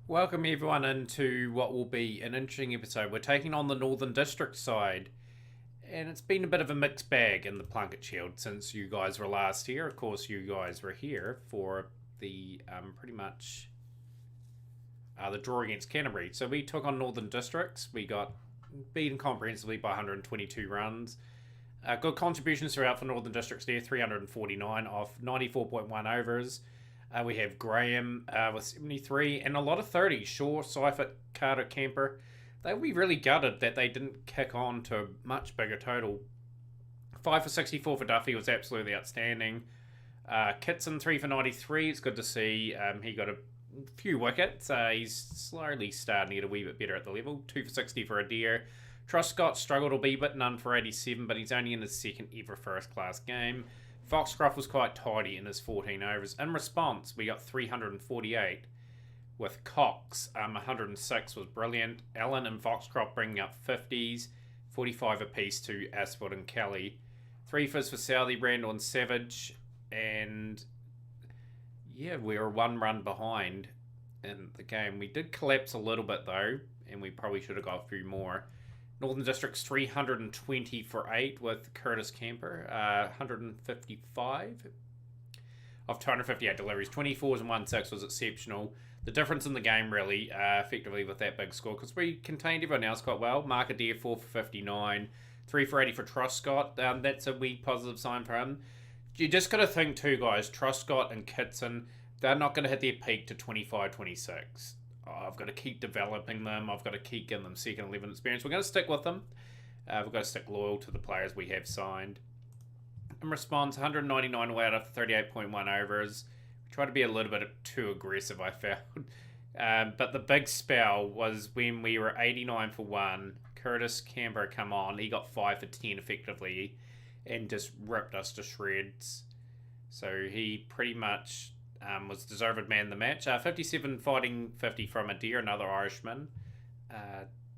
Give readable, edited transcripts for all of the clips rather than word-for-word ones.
Welcome everyone into what will be an interesting episode. We're taking on the Northern District side, and it's been a bit of a mixed bag in the Plunket Shield since you guys were last here. Of course, you guys were here for the pretty much the draw against Canterbury. So we took on Northern Districts. We got beaten comprehensively by 122 runs. Good contributions throughout for Northern Districts there, 349 off 94.1 overs. We have Graham with 73 and a lot of 30s. Shaw, Seifert, Carter, Kemper. They will be really gutted that they didn't kick on to a much bigger total. 5 for 64 for Duffy was absolutely outstanding. Kitson, 3 for 93. It's good to see. He got a few wickets. He's slowly starting to get a wee bit better at the level. 2 for 60 for Adair. Truscott struggled a wee bit, none for 87, but he's only in his second ever first class game. Foxcroft was quite tidy in his 14 overs. In response, we got 348 with Cox. 106 was brilliant. Allen and Foxcroft bringing up 50s, 45 apiece to Asford and Kelly. 3 fizz for Southey, Randall and Savage. And yeah, we were 1 run behind in the game. We did collapse a little bit though, and we probably should have got a few more. Northern District's 320 for 8 with Curtis Kemper, 155 of 258 deliveries. 24s and 16 was exceptional. The difference in the game really, effectively with that big score, because we contained everyone else quite well. Mark Adair 4 for 59, 3 for 80 for Truscott. That's a wee positive sign for him. You just got to think too, guys. Truscott and Kitson, they're not going to hit their peak to 25, 26. I've got to keep developing them. I've got to keep giving them second 11 experience. We're going to stick with them. We've got to stick loyal to the players we have signed. In response, 199 away out of 38.1 overs. We tried to be a little bit too aggressive, I found. But the big spell was when we were 89 for 1. Curtis Canberra come on. He got 5 for 10 effectively and just ripped us to shreds. So he pretty much was deserved man of the match. 57 fighting 50 from Adair, another Irishman.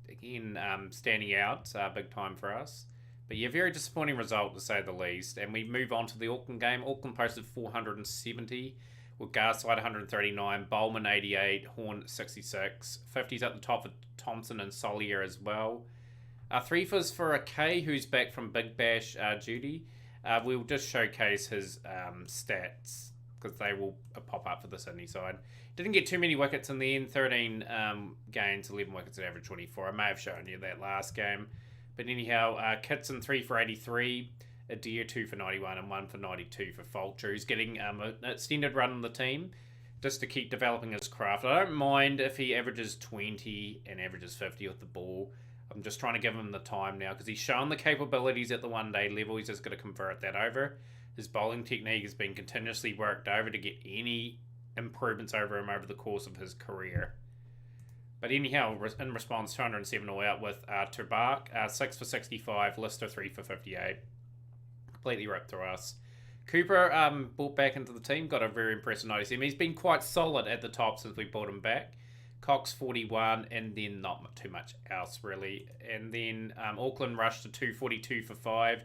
Again, standing out big time for us. But yeah, very disappointing result to say the least. And we move on to the Auckland game. Auckland posted 470 with Garside 139, Bowman 88, Horn 66. 50s at the top for Thompson and Solier as well. 3 fizz for a K who's back from Big Bash duty. We'll just showcase his stats because they will pop up for the Sydney side. Didn't get too many wickets in the end. 13 gains, 11 wickets at average 24. I may have shown you that last game. But anyhow, Kitson 3 for 83, Adair 2 for 91 and 1 for 92 for Fulcher, who's getting an extended run in the team just to keep developing his craft. I don't mind if he averages 20 and averages 50 with the ball. I'm just trying to give him the time now because he's shown the capabilities at the one-day level. He's just got to convert that over. His bowling technique has been continuously worked over to get any improvements over him over the course of his career. But anyhow, in response, 207 all out with Turbach, 6 for 65, Lister 3 for 58. Completely ripped through us. Cooper brought back into the team, got a very impressive 97. He's been quite solid at the top since we brought him back. Cox 41, and then not too much else really. And then Auckland rushed to 242 for 5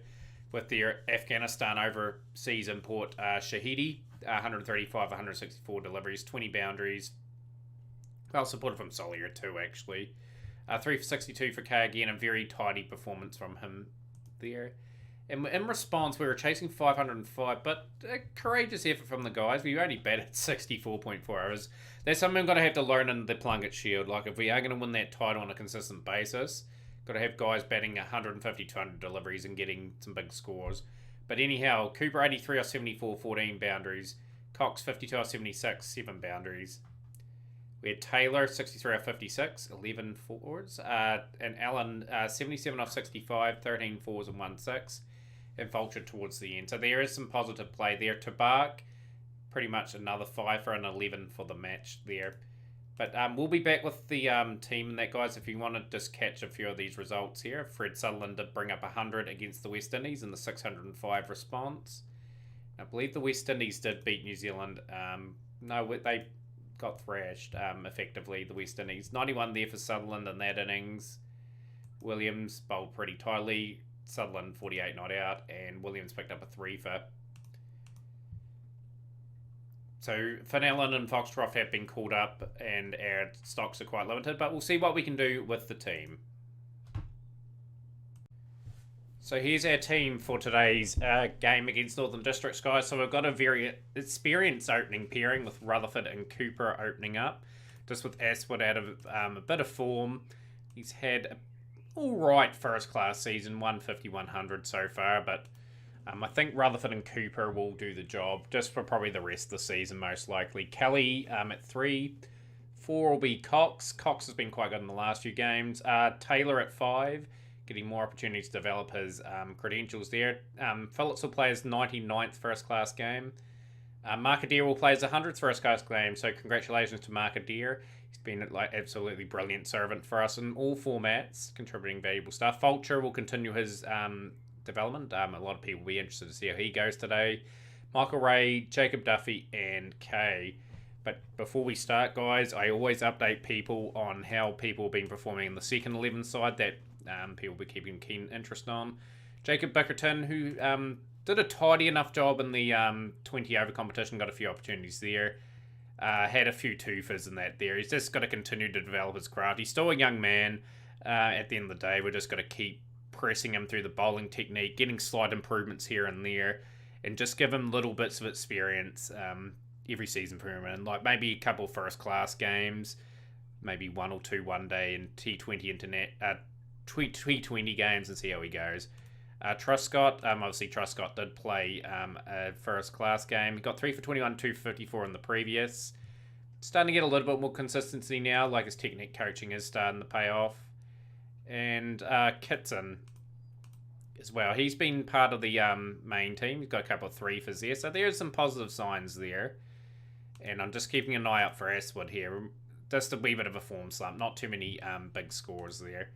with their Afghanistan overseas import Shahidi, 135, 164 deliveries, 20 boundaries. Well supported from Solier too, actually. 3 for 62 for K again, a very tidy performance from him there. And in response, we were chasing 505, but a courageous effort from the guys. We only batted 64.4 hours. That's something we've got to have to learn in the Plunket Shield. Like, if we are going to win that title on a consistent basis, got to have guys batting 150, 200 deliveries and getting some big scores. But anyhow, Cooper 83 off 74, 14 boundaries. Cox 52 off 76, 7 boundaries. We had Taylor 63 off 56, 11 fours. And Allen 77 off 65, 13 fours and 1 6. And Vulture towards the end. So there is some positive play there. Turbach, pretty much another 5 for an 11 for the match there. But we'll be back with the team and that, guys, if you want to just catch a few of these results here. Fred Sutherland did bring up 100 against the West Indies in the 605 response. I believe the West Indies did beat New Zealand. No, they got thrashed effectively, the West Indies. 91 there for Sutherland in that innings. Williams bowled pretty tightly. Sutherland 48 not out, and Williams picked up a 3 for So Fenelon and Foxcroft have been called up, and our stocks are quite limited, but we'll see what we can do with the team. So here's our team for today's game against Northern Districts, guys. So we've got a very experienced opening pairing with Rutherford and Cooper opening up, just with Aswood out of a bit of form. He's had an alright first class season, 150, 100 so far, but I think Rutherford and Cooper will do the job just for probably the rest of the season, most likely. Kelly at 3. 4 will be Cox. Cox has been quite good in the last few games. Taylor at 5, getting more opportunities to develop his credentials there. Phillips will play his 99th first class game. Markadeer will play his 100th first class game, so congratulations to Markadeer. He's been like absolutely brilliant servant for us in all formats, contributing valuable stuff. Vulture will continue his development. A lot of people will be interested to see how he goes today. Michael Ray, Jacob Duffy, and Kay. But before we start, guys, I always update people on how people have been performing in the second 11 side that people will be keeping keen interest on. Jacob Bickerton, who did a tidy enough job in the 20 over competition, got a few opportunities there. Had a few twofers in that there. He's just got to continue to develop his craft. He's still a young man. At the end of the day, we're just got to keep pressing him through the bowling technique, getting slight improvements here and there, and just give him little bits of experience every season for him. And like maybe a couple first class games, maybe 1 or 2 one day and T20 T20 games, and see how he goes. Truscott, obviously Truscott did play a first class game. He got 3 for 21, 2 for 54 in the previous. Starting to get a little bit more consistency now, like his technique coaching is starting to pay off. And Kitson as well. He's been part of the main team. He's got a couple of 3-fers there. So there's some positive signs there. And I'm just keeping an eye out for Aswood here. Just a wee bit of a form slump. Not too many big scores there.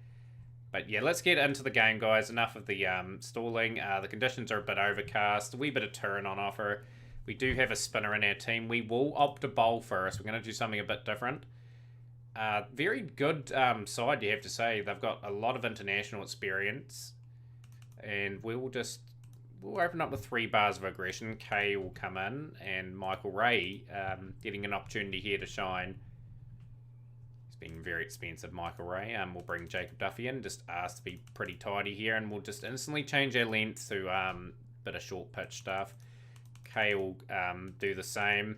But yeah, let's get into the game, guys. Enough of the stalling. The conditions are a bit overcast. A wee bit of turn on offer. We do have a spinner in our team. We will opt to bowl first. We're going to do something a bit different. Very good side, you have to say. They've got a lot of international experience. And we'll open up with 3 bars of aggression. Kay will come in, and Michael Ray getting an opportunity here to shine. He's been very expensive, Michael Ray. We'll bring Jacob Duffy in, just asked to be pretty tidy here, and we'll just instantly change our length to a bit of short pitch stuff. Kay will do the same.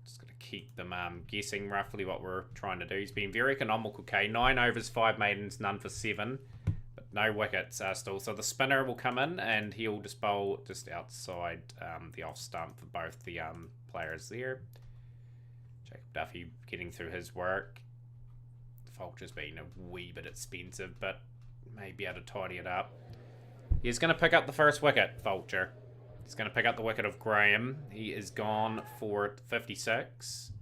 Just going to keep them guessing roughly what we're trying to do. He's been very economical, Kay. 9 overs, 5 maidens, none for 7. No wickets still. So the spinner will come in and he'll just bowl just outside the off stump for both the players there. Jacob Duffy getting through his work. Vulture's been a wee bit expensive, but may be able to tidy it up. He's going to pick up the first wicket, Vulture. He's going to pick up the wicket of Graham. He is gone for 56.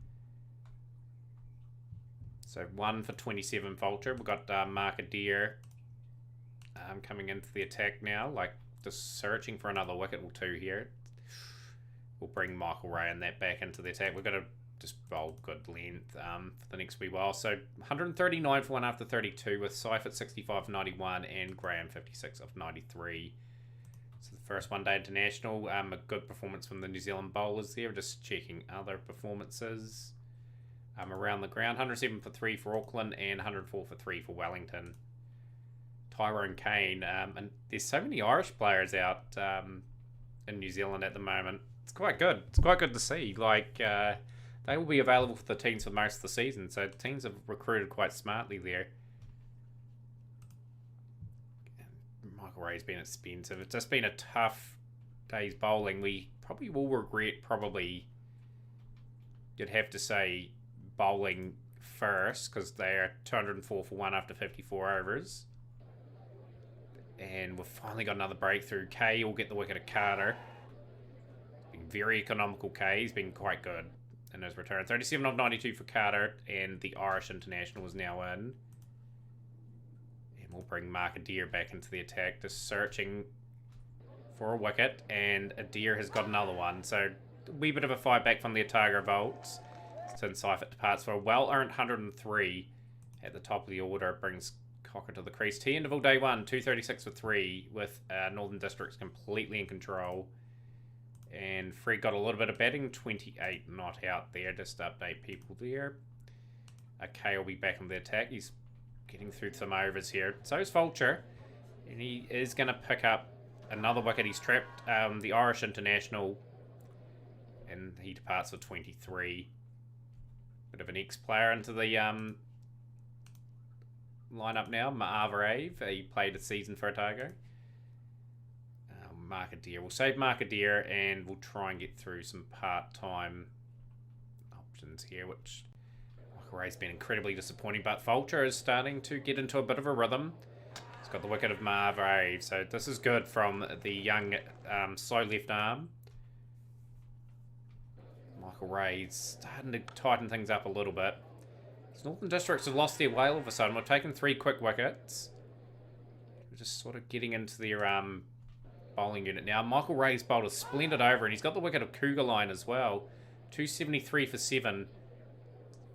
So 1 for 27, Vulture. We've got Markadeer coming into the attack now, like just searching for another wicket or 2 here. We'll bring Michael Ray and that back into the attack. We've got to just bowl good length for the next wee while. So 139 for 1 after 32 with Seifert 65 of 91 and Graham 56 of 93. So the first one day international, a good performance from the New Zealand bowlers there. Just checking other performances around the ground. 107 for 3 for Auckland and 104 for 3 for Wellington. Tyrone Kane, and there's so many Irish players out in New Zealand at the moment. It's quite good. It's quite good to see. Like they will be available for the teams for most of the season, so the teams have recruited quite smartly there. Michael Ray's been expensive. It's just been a tough day's bowling. We probably will regret you'd have to say bowling first, because they're 204 for 1 after 54 overs. And we've finally got another breakthrough. Kay will get the wicket of Carter. Been very economical, Kay. He's been quite good in his return. 37 of 92 for Carter, and the Irish international is now in. And we'll bring Markadeer back into the attack, just searching for a wicket, and Adair has got another one. So a wee bit of a fight back from the Otago Volts. Since Seifert departs for a well-earned 103 at the top of the order. It brings Cocker to the crease. T interval day 1, 236 for 3 with Northern Districts completely in control. And Fred got a little bit of batting, 28 not out there, just to update people there. Kay will be back in the attack. He's getting through some overs here. So is Vulture. And he is going to pick up another wicket. He's trapped the Irish international. And he departs for 23. Bit of an ex-player into the lineup now. Ma'ava. He played a season for Otago. Markadeer. We'll save Markadeer and we'll try and get through some part-time options here, which Michael Ray's been incredibly disappointing, but Vulture is starting to get into a bit of a rhythm. He's got the wicket of Ma'ava, so this is good from the young slow left arm. Michael Ray's starting to tighten things up a little bit. These Northern Districts have lost their way all of a sudden. We've taken 3 quick wickets. We're just sort of getting into their bowling unit now. Michael Ray's bowled a splendid over, and he's got the wicket of Cougar Line as well. 273 for 7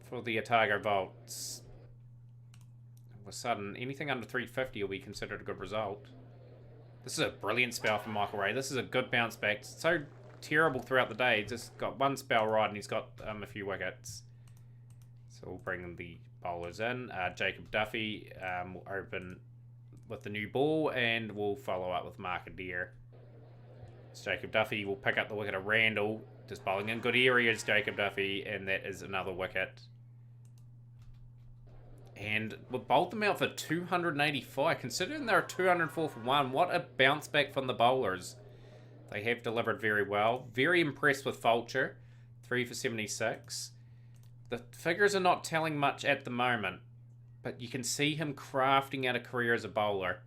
for the Otago Volts. All of a sudden, anything under 350 will be considered a good result. This is a brilliant spell from Michael Ray. This is a good bounce back. It's so terrible throughout the day. He's just got one spell right, and he's got a few wickets. So we'll bring the bowlers in. Jacob Duffy will open with the new ball, and we'll follow up with Markadeer. So Jacob Duffy will pick up the wicket of Randall, just bowling in good areas, Jacob Duffy, and that is another wicket. And we've bowled them out for 285, considering they're 204 for 1. What a bounce back from the bowlers. They have delivered very well. Very impressed with Vulture, 3 for 76. The figures are not telling much at the moment, but you can see him crafting out a career as a bowler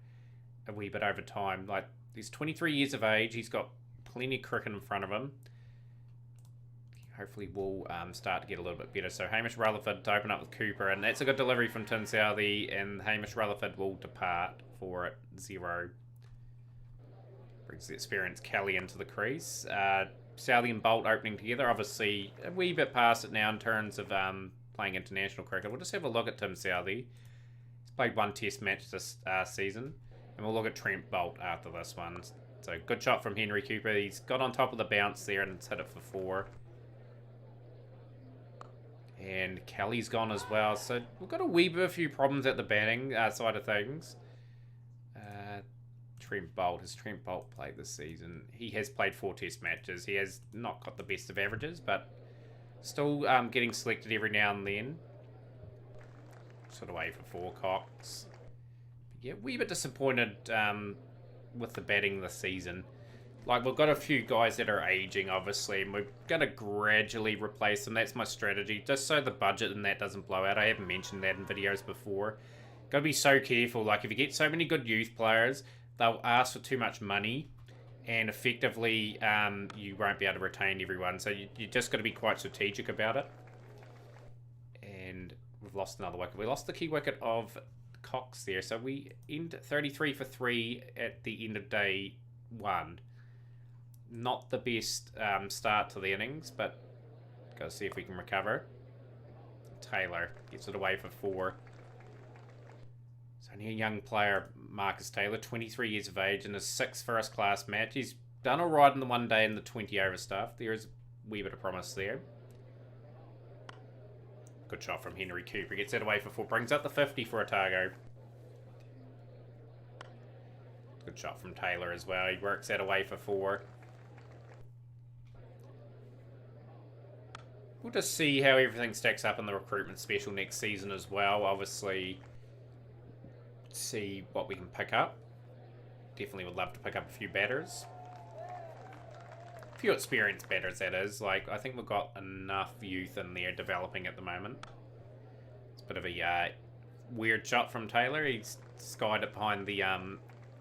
a wee bit over time. Like, he's 23 years of age. He's got plenty of cricket in front of him. Hopefully we'll start to get a little bit better. So Hamish Rutherford to open up with Cooper. And that's a good delivery from Tim Southey. And Hamish Rutherford will depart for 0. Brings the experienced Kelly into the crease. Southey and Bolt opening together. Obviously a wee bit past it now in terms of playing international cricket. We'll just have a look at Tim Southey. He's played 1 test match this season. And we'll look at Trent Bolt after this one. So good shot from Henry Cooper. He's got on top of the bounce there and hit it for 4. And Kelly's gone as well. So we've got a few problems at the batting side of things. Trent Bolt. Has Trent Bolt played this season? He has played 4 test matches. He has not got the best of averages, but still getting selected every now and then. Sort of away for 4 Cox. But yeah, wee bit disappointed with the batting this season. Like, we've got a few guys that are aging, obviously, and we're going to gradually replace them. That's my strategy, just so the budget and that doesn't blow out. I haven't mentioned that in videos before. Got to be so careful. Like, if you get so many good youth players, they'll ask for too much money, and effectively, you won't be able to retain everyone. So you just got to be quite strategic about it. And we've lost another wicket. We lost the key wicket of Cox there. So we end 33 for 3 at the end of day 1. Not the best start to the innings, but got to see if we can recover. Taylor gets it away for 4. It's only a young player, Marcus Taylor, 23 years of age, in his 6th first-class match. He's done all right in the 1 day and the 20-over stuff. There is a wee bit of promise there. Good shot from Henry Cooper. Gets that away for 4. Brings up the 50 for Otago. Good shot from Taylor as well. He works that away for 4. We'll just see how everything stacks up in the recruitment special next season as well. Obviously, see what we can pick up. Definitely would love to pick up a few batters. A few experienced batters, that is. Like, I think we've got enough youth in there developing at the moment. It's a bit of a weird shot from Taylor. He's skied it behind the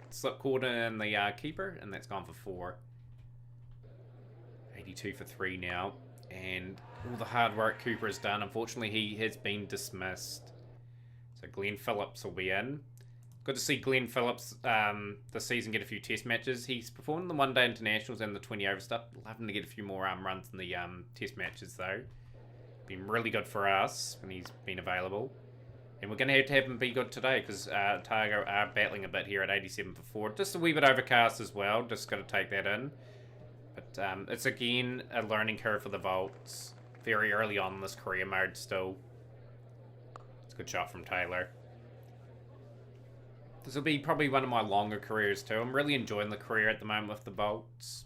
slip cord and the keeper, and that's gone for 4. 82 for 3 now. And all the hard work Cooper has done, unfortunately, he has been dismissed. So Glenn Phillips will be in. Good to see Glenn Phillips this season get a few test matches. He's performed in the 1 day internationals and the 20-over stuff. Love him to get a few more runs in the test matches, though. Been really good for us when he's been available. And we're going to have him be good today because Otago are battling a bit here at 87 for 4. Just a wee bit overcast as well. Just got to take that in. But It's again a learning curve for the Volts. Very early on in this career mode still. It's a good shot from Taylor. This will be probably one of my longer careers too. I'm really enjoying the career at the moment with the Volts.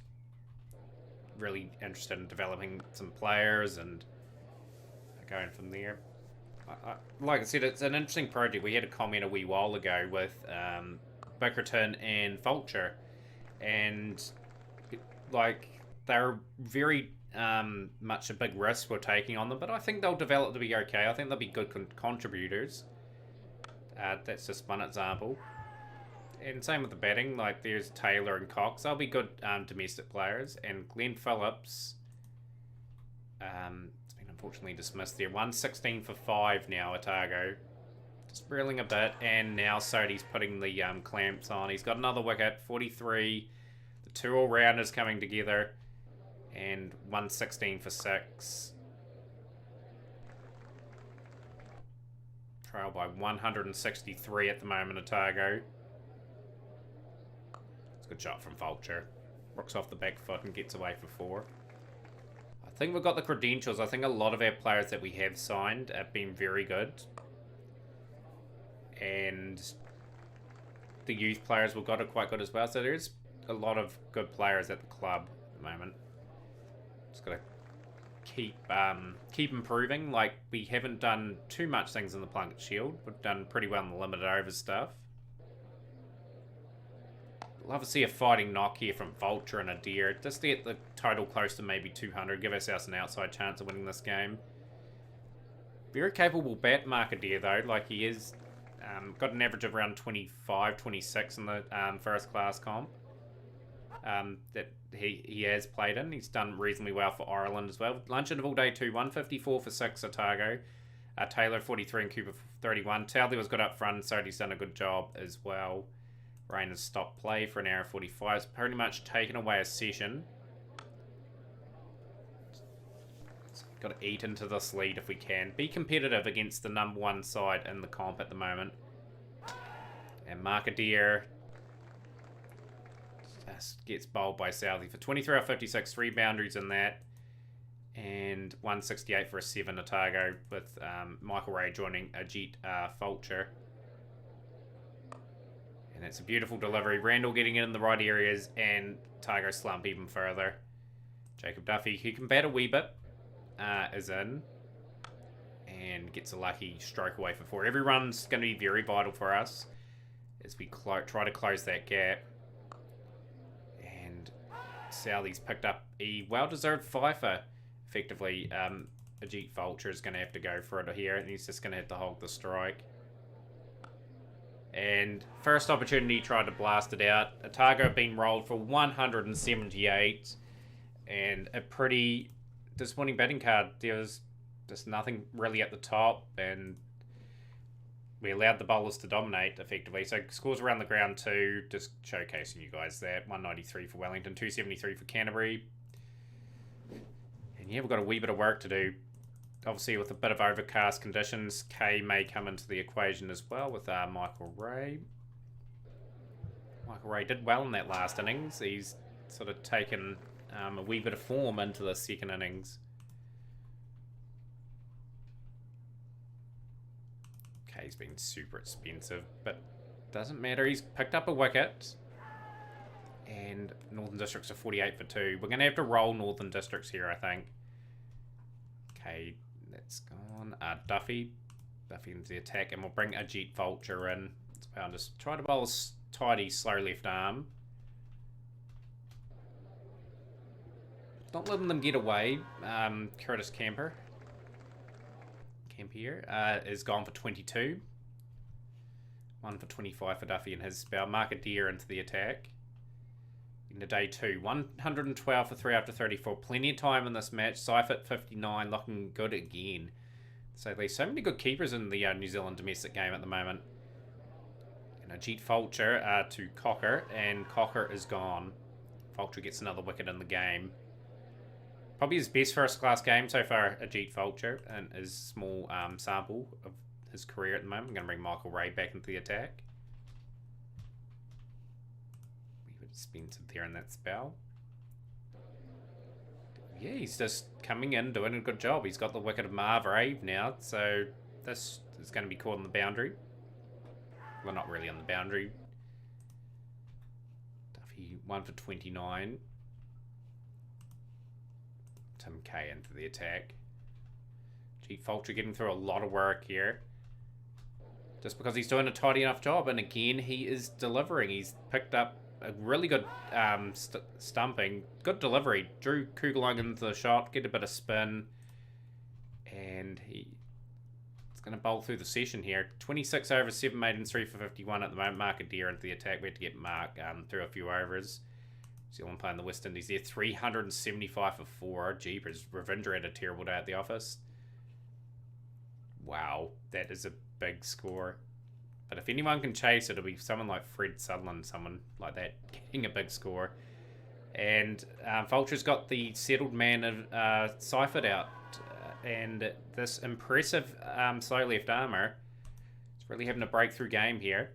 Really interested in developing some players and going from there. Like I said, it's an interesting project. We had a comment a wee while ago with Bickerton and Vulture, and like they're very much a big risk we're taking on them, but I think they'll develop to be okay. I think they'll be good contributors. That's just one example. And same with the batting, like there's Taylor and Cox. They'll be good domestic players. And Glenn Phillips, it's been unfortunately dismissed there. 116 for 5 now, Otago. Just reeling a bit, and now Sodi's putting the clamps on. He's got another wicket, 43. The 2 all-rounders coming together, and 116 for 6. Trail by 163 at the moment, Otago. It's a good shot from Vulture. Rocks off the back foot and gets away for 4. I think we've got the credentials. I think a lot of our players that we have signed have been very good. And the youth players we've got are quite good as well. So there's a lot of good players at the club at the moment. Just got to keep improving. Like, we haven't done too much things in the Plunket Shield. We've done pretty well in the limited over stuff. Love to see a fighting knock here from Vulture and Adair. Just to get the total close to maybe 200. Give ourselves an outside chance of winning this game. Very capable bat Mark Adair though. Like, he is got an average of around 25, 26 in the first class comp. That he has played in. He's done reasonably well for Ireland as well. Lunch interval day 2, 154 for 6 Otago. Taylor 43 and Cooper 31. Towley was good up front, so he's done a good job as well. Rain has stopped play for an hour 45. It's pretty much taken away a session. Got to eat into this lead if we can. Be competitive against the number 1 side in the comp at the moment. And Mark Adair just gets bowled by Southey for 23 out 56, 3 boundaries in that. And 168 for a 7 Otago with Michael Ray joining Ajit Vulture. And it's a beautiful delivery. Randall getting it in the right areas and Otago slump even further. Jacob Duffy, who can bat a wee bit, is in. And gets a lucky stroke away for 4. Every run's going to be very vital for us as we try to close that gap. And Southey's picked up a well-deserved fifer. Effectively, Ajit Vulture is going to have to go for it here, and he's just going to have to hold the strike. And first opportunity, tried to blast it out. Otago being rolled for 178, and a pretty disappointing batting card. There was just nothing really at the top, and we allowed the bowlers to dominate effectively. So scores around the ground too, just showcasing you guys that. 193 for Wellington, 273 for Canterbury. And yeah, we've got a wee bit of work to do. Obviously, with a bit of overcast conditions, Kay may come into the equation as well with Michael Ray. Michael Ray did well in that last innings. He's sort of taken a wee bit of form into the second innings. Kay's been super expensive, but doesn't matter. He's picked up a wicket. And Northern Districts are 48 for 2. We're going to have to roll Northern Districts here, I think. Okay, that's gone. Duffy into the attack, and we'll bring Ajit Vulture in. I'll just try to bowl a tidy, slow left arm. Not letting them get away. Curtis Campier is gone for 22. 1 for 25 for Duffy in his spell. Mark Adair into the attack. Into day 2, 112 for 3 after 34. Plenty of time in this match. Seifert 59, looking good again. So there's so many good keepers in the New Zealand domestic game at the moment. And Ajit Vulture to Cocker, and Cocker is gone. Vulture gets another wicket in the game. Probably his best first class game so far, Ajit Vulture, and his small sample of his career at the moment. I'm going to bring Michael Ray back into the attack. Expensive there in that spell. Yeah, he's just coming in, doing a good job. He's got the wicket of Marv Ave now, so this is going to be caught on the boundary. Well, not really on the boundary. Duffy 1 for 29. Tim K into the attack. Gee, Fulcher getting through a lot of work here. Just because he's doing a tidy enough job. And again, he is delivering. He's picked up a really good stumping. Good delivery. Drew Kugelung into the shot. Get a bit of spin. And he's going to bowl through the session here. 26 overs, 7 maidens, 3 for 51 at the moment. Mark Adair into the attack. We had to get Mark through a few overs. New Zealand playing the West Indies there. 375 for 4. Jeepers. Ravindra had a terrible day at the office. Wow. That is a big score. But if anyone can chase it, it'll be someone like Fred Sutherland, someone like that, getting a big score. And Fulcher's got the settled man of Seifert out. And this impressive slow left armour is really having a breakthrough game here.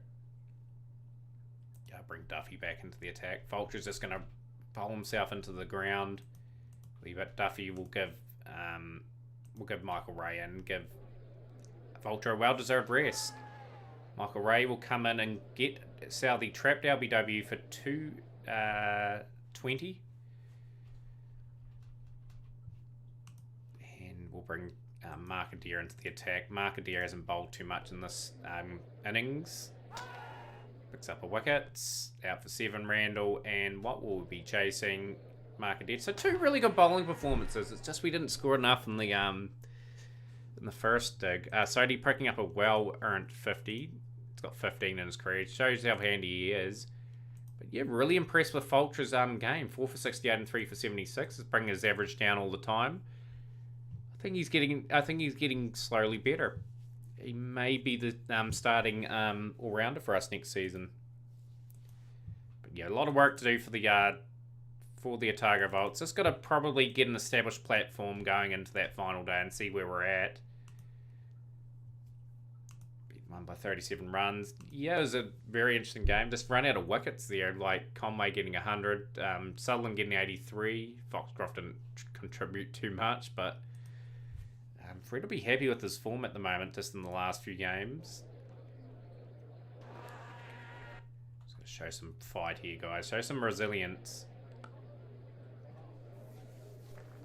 I'll bring Duffy back into the attack. Fulcher's just going to bowl himself into the ground. Leave it. Duffy will give Michael Ray and give Fulcher a well-deserved rest. Michael Ray will come in and get Southey trapped LBW for 220. And we'll bring Mark Adair into the attack. Mark Adair hasn't bowled too much in this innings. Picks up a wicket. Out for 7, Randall. And what will we be chasing? Mark Adair. So 2 really good bowling performances. It's just we didn't score enough in the first dig. Sodhi picking up a well-earned 50. He's got 15 in his career. It shows how handy he is. But yeah, really impressed with Fulcher's game. 4 for 68 and 3 for 76. It's bringing his average down all the time. I think he's getting slowly better. He may be the starting all-rounder for us next season. But yeah, a lot of work to do for the Otago Volts. Just got to probably get an established platform going into that final day and see where we're at. Beat one by 37 runs. Yeah, it was a very interesting game. Just run out of wickets there, like Conway getting 100, Sutherland getting 83. Foxcroft didn't contribute too much, but Fred will be happy with his form at the moment, just in the last few games. Just going to show some fight here, guys. Show some resilience.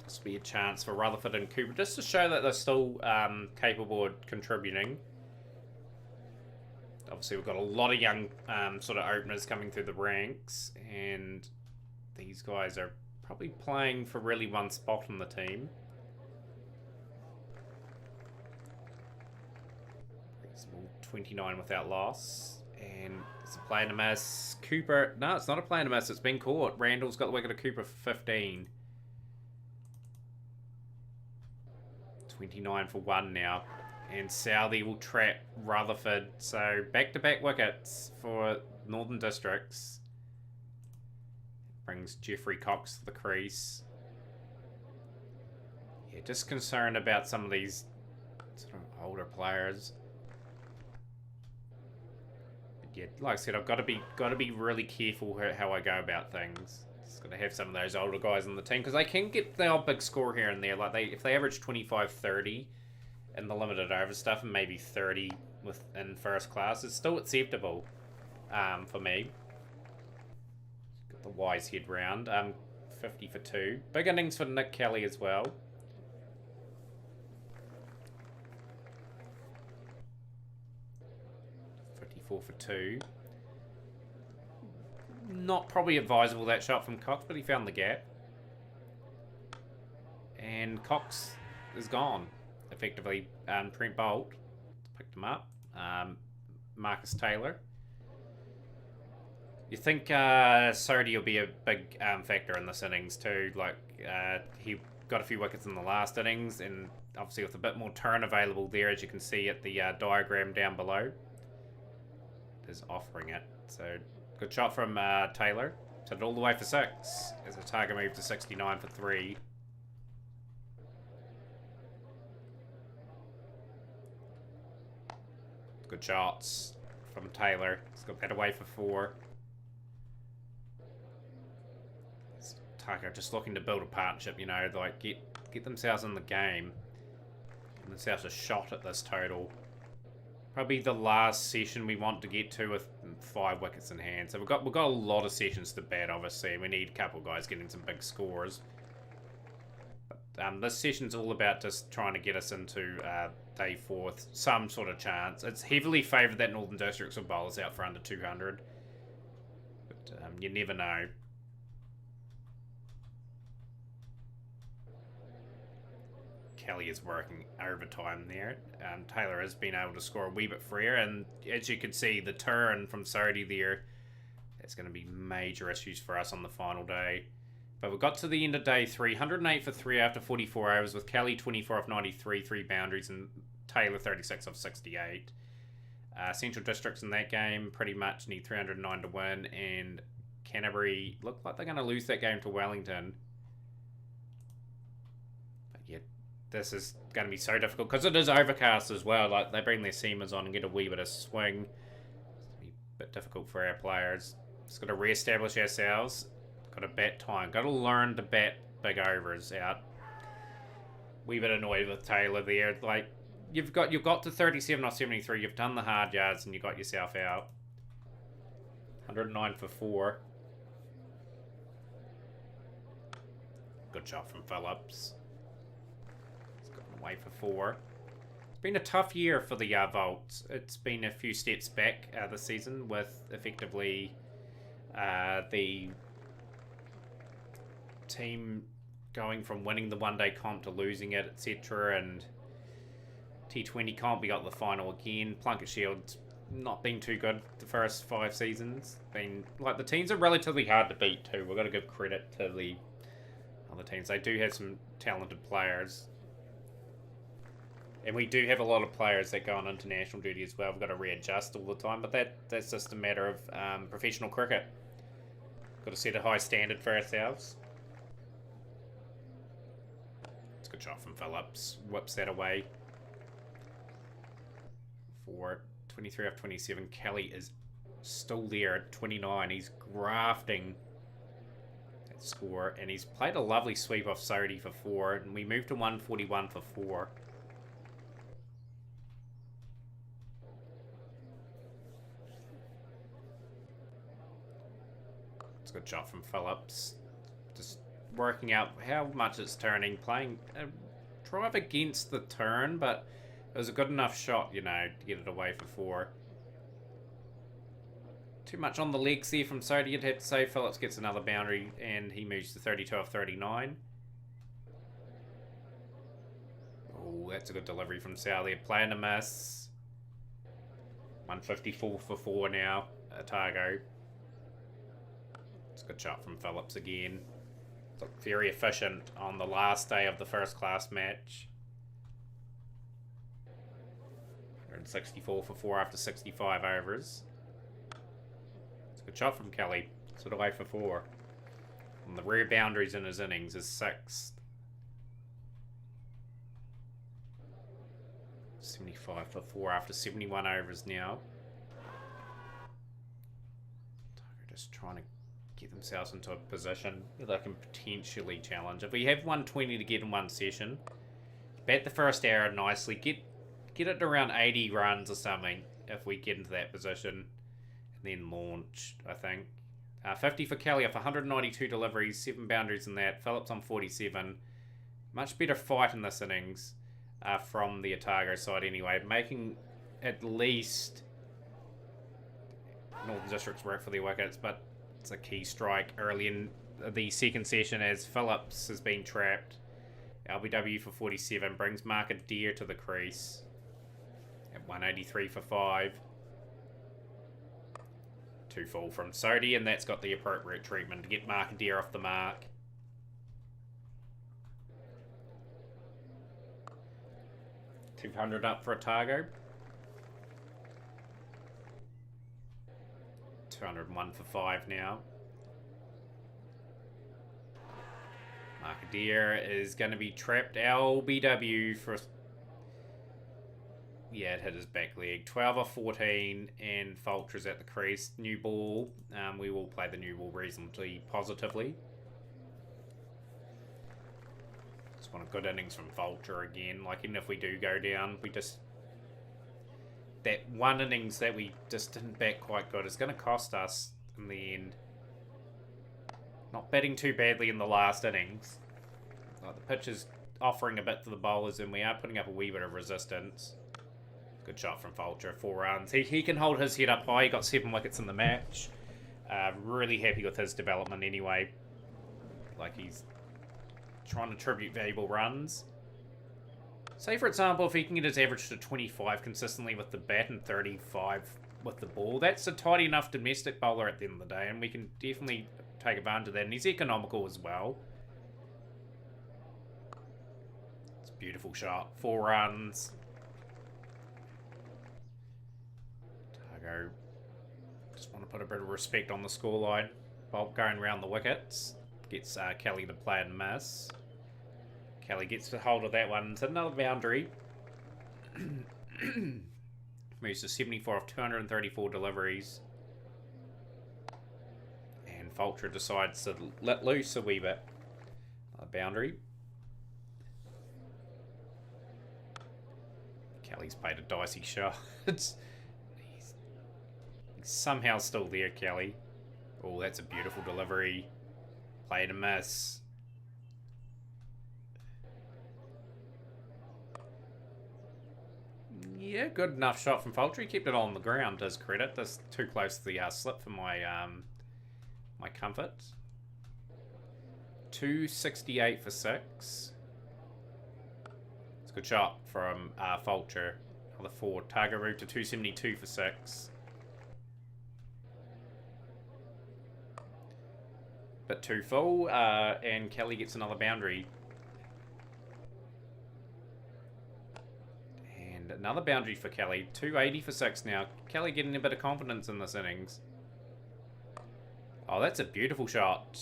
This will be a chance for Rutherford and Cooper, just to show that they're still capable of contributing. Obviously, we've got a lot of young sort of openers coming through the ranks, and these guys are probably playing for really one spot on the team. 29 without loss. And it's a play and a miss. Cooper. No, it's not a play and a miss. It's been caught. Randall's got the wicket of Cooper for 15. 29 for 1 now. And Southey will trap Rutherford. So back-to-back wickets for Northern Districts. Brings Jeffrey Cox to the crease. Yeah, just concerned about some of these sort of older players. Yeah, like I said, I've got to be really careful how I go about things. Just got to have some of those older guys on the team because they can get the odd big score here and there. Like if they average 25, 30 in the limited over stuff and maybe 30 in first class, it's still acceptable for me. Got the wise head round. 50 for 2. Big innings for Nick Kelly as well. 4 for 2. Not probably advisable, that shot from Cox, but he found the gap. And Cox is gone, effectively. Trent Bolt picked him up. Marcus Taylor. You think Sodhi will be a big factor in this innings too. Like he got a few wickets in the last innings, and obviously with a bit more turn available there, as you can see at the diagram down below. Is offering it. So good shot from Taylor. Set it all the way for 6 as the target moved to 69 for 3. Good shots from Taylor. He's got that away for 4. Otago just looking to build a partnership, you know, like get themselves in the game. Get themselves a shot at this total. Probably the last session we want to get to with 5 wickets in hand. So we've got a lot of sessions to bat, obviously. We need a couple of guys getting some big scores. But this session's all about just trying to get us into day 4 with some sort of chance. It's heavily favoured that Northern Districts will bowl us out for under 200. But you never know. Kelly is working overtime there. Taylor has been able to score a wee bit freer, and as you can see, the turn from Sodhi there, that's going to be major issues for us on the final day. But we got to the end of day 3, 108 for 3 after 44 overs, with Kelly 24 off 93, 3 boundaries, and Taylor 36 off 68. Central Districts in that game pretty much need 309 to win, and Canterbury look like they're going to lose that game to Wellington. But yeah, this is going to be so difficult because it is overcast as well. Like, they bring their seamers on and get a wee bit of swing. It's going to be a bit difficult for our players. Just got to re-establish ourselves. Got to bat time. Got to learn to bat big overs out. Wee bit annoyed with Taylor there. Like, you've got to 37 off 73. You've done the hard yards and you got yourself out. 109 for 4. Good shot from Phillips. He's gotten away for 4. It's been a tough year for the Volts. It's been a few steps back this season with effectively the team going from winning the one-day comp to losing it, etc. And T20 comp, we got the final again. Plunket Shield's not been too good the first 5 seasons. Been like, the teams are relatively hard to beat too. We've got to give credit to the other teams. They do have some talented players. And we do have a lot of players that go on international duty as well. We've got to readjust all the time, but that's just a matter of professional cricket. Got to set a high standard for ourselves. It's a good shot from Phillips. Whips that away. For 23 off 27, Kelly is still there at 29. He's grafting that score, and he's played a lovely sweep off Sodhi for 4, and we moved to 141 for 4. It's a good shot from Phillips. Just working out how much it's turning, playing a drive against the turn, but it was a good enough shot, you know, to get it away for 4. Too much on the legs there from Sodhi, you'd have to say. Phillips gets another boundary, and he moves to 32 off 39. Oh, that's a good delivery from Sal there. Playing a miss. 154 for 4 now, Otago. It's a good shot from Phillips again. Looked very efficient on the last day of the first class match. 164 for 4 after 65 overs. It's a good shot from Kelly. It's it away for 4. And the rare boundaries in his innings is 6th. 75 for 4 after 71 overs now. Just trying to get themselves into a position that they can potentially challenge. If we have 120 to get in one session, bat the first hour nicely, get it around 80 runs or something if we get into that position, and then launch, I think. 50 for Kelly off 192 deliveries, 7 boundaries in that. Phillips on 47. Much better fight in this innings from the Otago side anyway, making at least Northern Districts work for their wickets, but it's a key strike early in the second session as Phillips has been trapped. LBW for 47 brings Mark Adair to the crease at 183 for 5. 2 fall from Sodhi, and that's got the appropriate treatment to get Mark Adair off the mark. $200 up for Otago. 201 for 5 now. Mark Adair is going to be trapped. LBW for... yeah, it hit his back leg. 12 off 14, and Fulcher's at the crease. New ball. We will play the new ball reasonably positively. want a good innings from Vulture again. Like, even if we do go down, we just... That one innings that we just didn't bat quite good is going to cost us in the end. Not batting too badly in the last innings. Like, the pitch is offering a bit to the bowlers, and we are putting up a wee bit of resistance. Good shot from Vulture, 4 runs. He can hold his head up high. He got 7 wickets in the match. Really happy with his development anyway. Like, he's trying to tribute valuable runs. Say, for example, if he can get his average to 25 consistently with the bat and 35 with the ball, that's a tidy enough domestic bowler at the end of the day, and we can definitely take advantage of that. And he's economical as well. It's a beautiful shot. 4 runs. Otago just want to put a bit of respect on the scoreline. Bolt going around the wickets. Gets Kelly to play and miss. Kelly gets the hold of that one. It's another boundary. Moves to 74 of 234 deliveries. And Vulture decides to let loose a wee bit. Another boundary. Kelly's played a dicey shot. He's somehow still there, Kelly. Oh, that's a beautiful delivery. Played a miss. Yeah, good enough shot from Vulture. He kept it on the ground, does credit. That's too close to the slip for my my comfort. 268 for 6. It's a good shot from Vulture. Another 4. Target route to 272 for 6. Bit too full, and Kelly gets another boundary. And another boundary for Kelly. 280 for 6 now. Kelly getting a bit of confidence in this innings. Oh, that's a beautiful shot.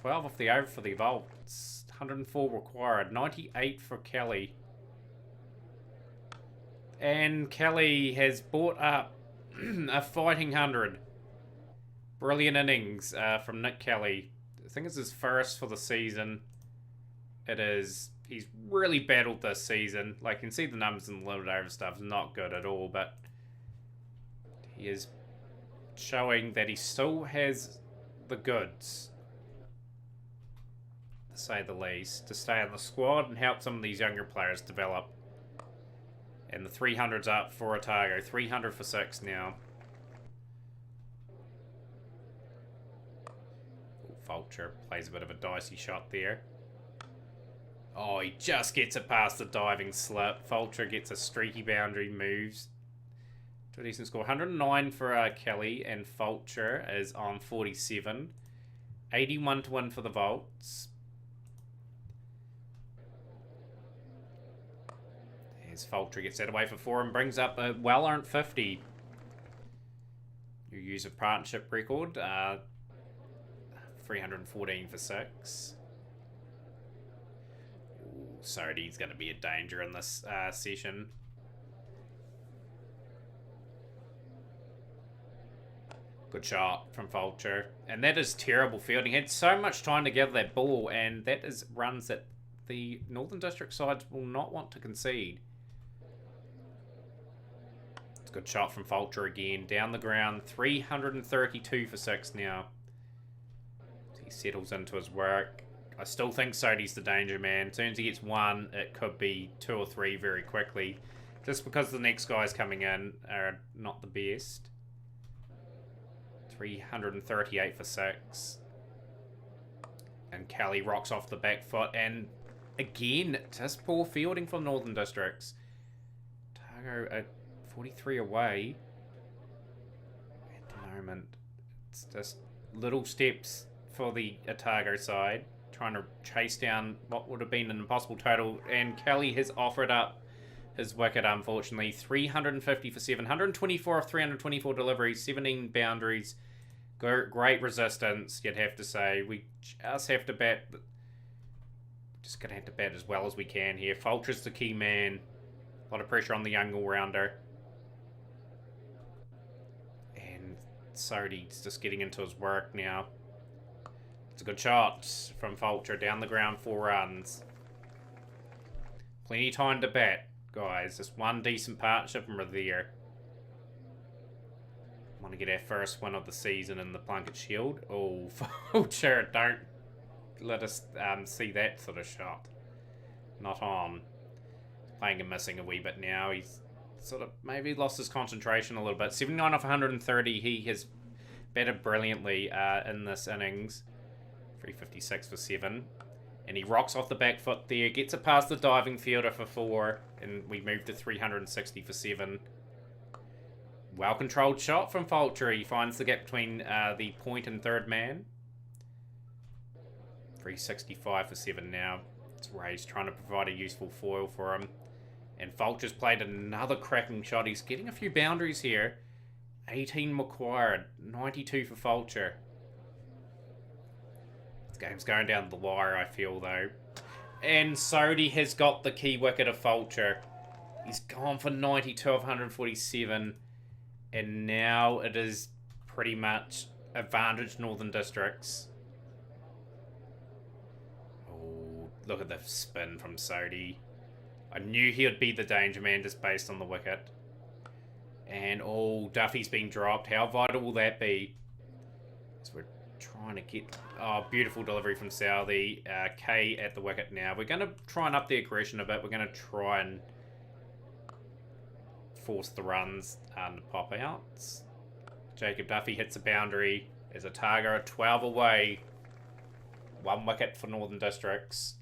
12 off the over for the Volts. 104 required. 98 for Kelly. And Kelly has brought up a fighting 100. Brilliant innings from Nick Kelly. I think it's his first for the season. It is. He's really battled this season. Like, you can see the numbers in the limited over stuff. Not good at all, but he is showing that he still has the goods, to say the least, to stay in the squad and help some of these younger players develop. And the 300's up for Otago. 300 for 6 now. Vulture plays a bit of a dicey shot there. Oh, he just gets it past the diving slip. Vulture gets a streaky boundary, moves to a decent score. 109 for Kelly, and Vulture is on 47. 81 to win for the Volts. As Vulture gets that away for 4 and brings up a well-earned 50. New user partnership record. 314 for 6. Sodi's going to be a danger in this session. Good shot from Vulture. And that is terrible fielding. He had so much time to gather that ball, and that is runs that the Northern District sides will not want to concede. It's a good shot from Vulture again. Down the ground. 332 for 6 now. He settles into his work. I still think Sodi's the danger man. As soon as he gets 1, it could be 2 or 3 very quickly. Just because the next guys coming in are not the best. 338 for 6. And Kelly rocks off the back foot. And again, just poor fielding from Northern Districts. Otago at 43 away. At the moment, it's just little steps for the Otago side. Trying to chase down what would have been an impossible total. And Kelly has offered up his wicket, unfortunately. 350 for 7. 124 of 324 deliveries. 17 boundaries. Great resistance, you'd have to say. We just have to bat. Just going to have to bat as well as we can here. Vulture's the key man. A lot of pressure on the young all-rounder. And Sodi's just getting into his work now. It's a good shot from Fulcher down the ground, 4 runs. Plenty of time to bat, guys. Just one decent partnership and we're there. Want to get our first win of the season in the Plunket Shield. Oh, Fulcher, don't let us see that sort of shot. Not on. He's playing and missing a wee bit now. He's sort of maybe lost his concentration a little bit. 79 off 130. He has batted brilliantly in this innings. 356 for 7. And he rocks off the back foot there. Gets it past the diving fielder for 4. And we move to 360 for 7. Well-controlled shot from Fulcher. He finds the gap between the point and third man. 365 for 7 now. It's Ray's trying to provide a useful foil for him. And Fulcher's played another cracking shot. He's getting a few boundaries here. 18 required. 92 for Fulcher. This game's going down the wire, I feel, though. And Sodhi has got the key wicket of Fulcher. He's gone for 92 of 147. And now it is pretty much advantage Northern Districts. Oh, look at the spin from Sodhi. I knew he would be the danger man just based on the wicket. And, oh, Duffy's been dropped. How vital will that be? So we're trying to get... Oh, beautiful delivery from Southey. K at the wicket now. We're going to try and up the aggression a bit. We're going to try and force the runs to pop out. Jacob Duffy hits a boundary. There's Otago at 12 away. 1 wicket for Northern Districts.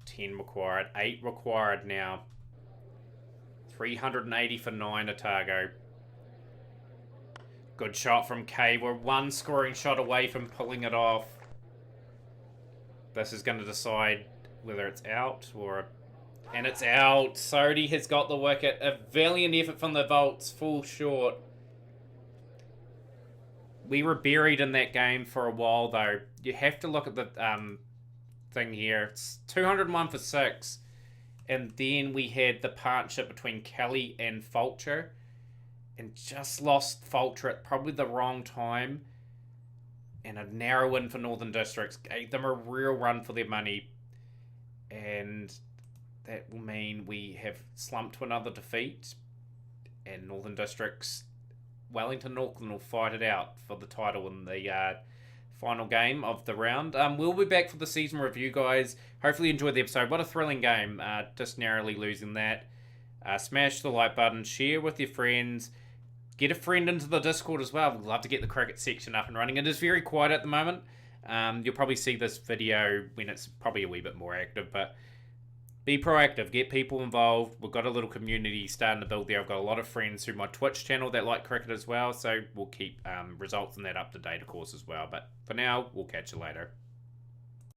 10 required. 8 required now. 380 for 9 Otago. Good shot from K. We're 1 scoring shot away from pulling it off. This is going to decide whether it's out or... And it's out. Sodhi has got the wicket. A valiant effort from the Volts. Full short. We were buried in that game for a while, though. You have to look at the thing here. It's 201 for 6. And then we had the partnership between Kelly and Fulcher. And just lost Fulcher at probably the wrong time. And a narrow win for Northern Districts. Gave them a real run for their money. And that will mean we have slumped to another defeat. And Northern Districts, Wellington Auckland will fight it out for the title in the final game of the round. We'll be back for the season review, guys. Hopefully you enjoyed the episode. What a thrilling game. Just narrowly losing that. Smash the like button. Share with your friends. Get a friend into the Discord as well. We'd love to get the cricket section up and running. It is very quiet at the moment. You'll probably see this video when it's probably a wee bit more active, but be proactive, get people involved. We've got a little community starting to build there. I've got a lot of friends through my Twitch channel that like cricket as well, so we'll keep results in that up to date, of course, as well. But for now, we'll catch you later.